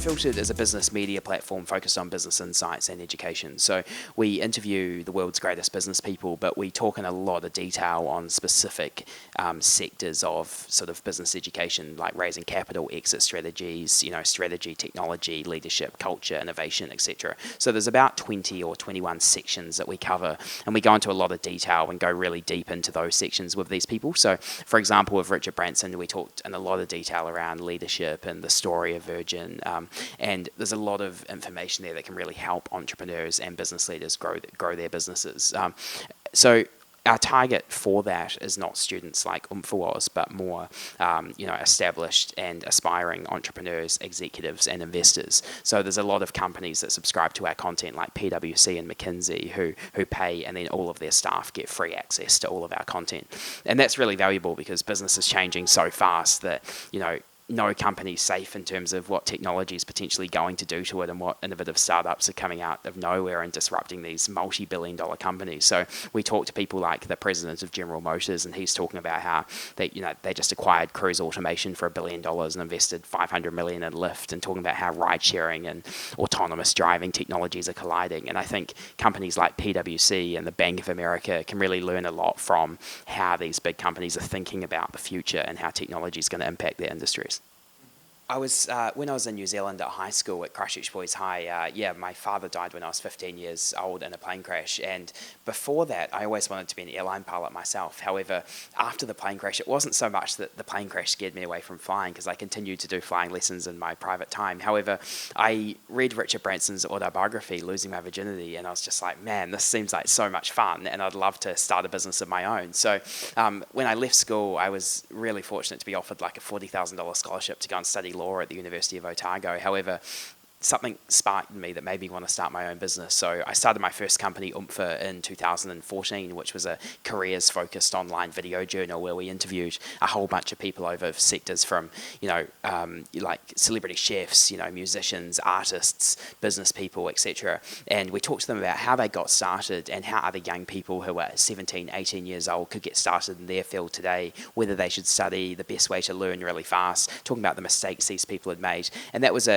Unfiltered is a business media platform focused on business insights and education. So we interview the world's greatest business people, but we talk in a lot of detail on specific sectors of sort of business education, like raising capital, exit strategies, strategy, technology, leadership, culture, innovation, etc. So there's about 20 or 21 sections that we cover, and we go into a lot of detail and go really deep into those sections with these people. So, for example, with Richard Branson, we talked in a lot of detail around leadership and the story of Virgin, and there's a lot of information there that can really help entrepreneurs and business leaders grow their businesses. So our target for that is not students like Umpha was, but more established and aspiring entrepreneurs, executives and investors. So there's a lot of companies that subscribe to our content, like PwC and McKinsey, who pay, and then all of their staff get free access to all of our content. And that's really valuable because business is changing so fast that no company's safe in terms of what technology is potentially going to do to it and what innovative startups are coming out of nowhere and disrupting these multi-billion-dollar companies. So we talk to people like the president of General Motors, and he's talking about how they just acquired Cruise Automation for $1 billion and invested $500 million in Lyft, and talking about how ride-sharing and autonomous driving technologies are colliding. And I think companies like PwC and the Bank of America can really learn a lot from how these big companies are thinking about the future and how technology is going to impact their industries. When I was in New Zealand at high school at Christchurch Boys High, my father died when I was 15 years old in a plane crash, and before that I always wanted to be an airline pilot myself. However, after the plane crash, it wasn't so much that the plane crash scared me away from flying, because I continued to do flying lessons in my private time. However, I read Richard Branson's autobiography, Losing My Virginity, and I was just like, man, this seems like so much fun, and I'd love to start a business of my own. So when I left school, I was really fortunate to be offered like a $40,000 scholarship to go and study law at the University of Otago. However, something sparked in me that made me want to start my own business. So I started my first company, Umpha, in 2014, which was a careers-focused online video journal where we interviewed a whole bunch of people over sectors from, like celebrity chefs, musicians, artists, business people, etc. And we talked to them about how they got started and how other young people who are 17, 18 years old could get started in their field today, whether they should study, the best way to learn really fast, talking about the mistakes these people had made. And that was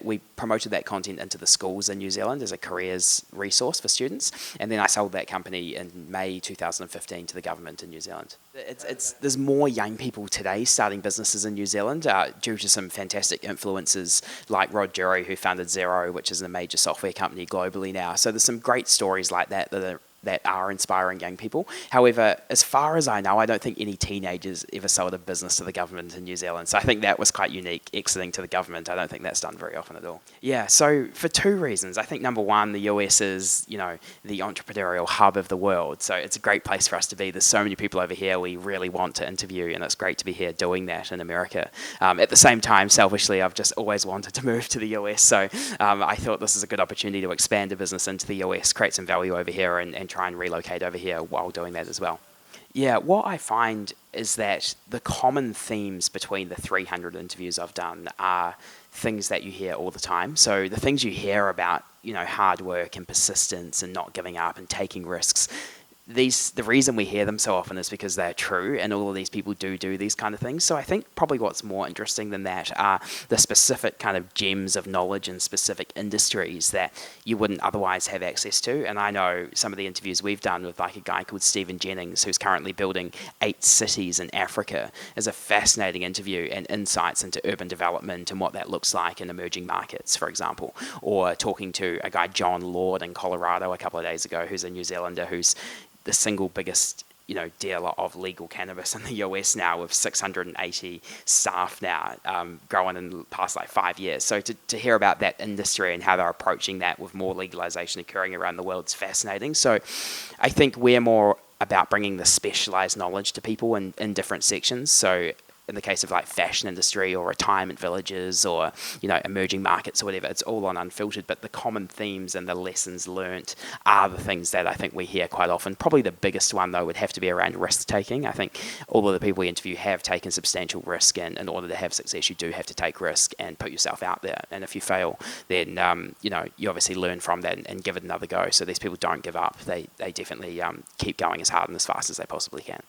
we promoted that content into the schools in New Zealand as a careers resource for students, and then I sold that company in May 2015 to the government in New Zealand. There's more young people today starting businesses in New Zealand due to some fantastic influences like Rod Jury, who founded Xero, which is a major software company globally now. So there's some great stories like that are inspiring young people. However, as far as I know, I don't think any teenagers ever sold a business to the government in New Zealand. So I think that was quite unique, exiting to the government. I don't think that's done very often at all. Yeah, so for two reasons. I think number one, the US is, the entrepreneurial hub of the world. So it's a great place for us to be. There's so many people over here we really want to interview, and it's great to be here doing that in America. At the same time, selfishly, I've just always wanted to move to the US. So I thought this is a good opportunity to expand a business into the US, create some value over here, and try and relocate over here while doing that as well. Yeah, what I find is that the common themes between the 300 interviews I've done are things that you hear all the time. So the things you hear about, hard work and persistence and not giving up and taking risks, the reason we hear them so often is because they're true, and all of these people do these kind of things. So I think probably what's more interesting than that are the specific kind of gems of knowledge in specific industries that you wouldn't otherwise have access to. And I know some of the interviews we've done with like a guy called Stephen Jennings, who's currently building 8 cities in Africa, is a fascinating interview and insights into urban development and what that looks like in emerging markets, for example. Or talking to a guy, John Lord, in Colorado a couple of days ago, who's a New Zealander, who's the single biggest dealer of legal cannabis in the US now, with 680 staff now, growing in the past 5 years. So to hear about that industry and how they're approaching that with more legalization occurring around the world is fascinating. So I think we're more about bringing the specialized knowledge to people in different sections. So in the case of fashion industry or retirement villages or emerging markets or whatever, it's all on Unfiltered, but the common themes and the lessons learnt are the things that I think we hear quite often. Probably the biggest one though would have to be around risk taking. I think all of the people we interview have taken substantial risk, and in order to have success you do have to take risk and put yourself out there, and if you fail then you obviously learn from that and give it another go. So these people don't give up, they definitely keep going as hard and as fast as they possibly can.